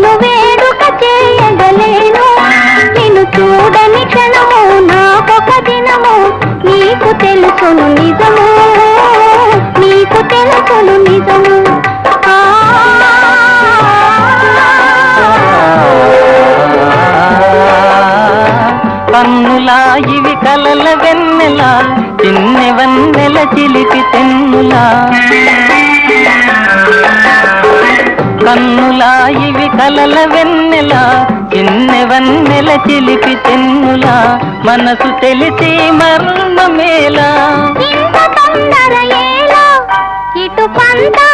నేను వేడుక చేయగలేను. నిన్ను చూడని క్షణము నాకొక దినము. నీకు తెలుసును నిజము, నీకు తెలుసును నిజము. కన్నులా ఇవి కలల వెన్నెలా, చిన్నె వన్నెల చిలిపి తెన్నులా. కన్నులా ఇవి కలల వెన్నెలా, చిన్నె వన్నెల చిలిపి తెన్నులా. మనసు తెలిసి మర్మమేలా, ఇంత తొందర ఏలా, ఇటు పంతా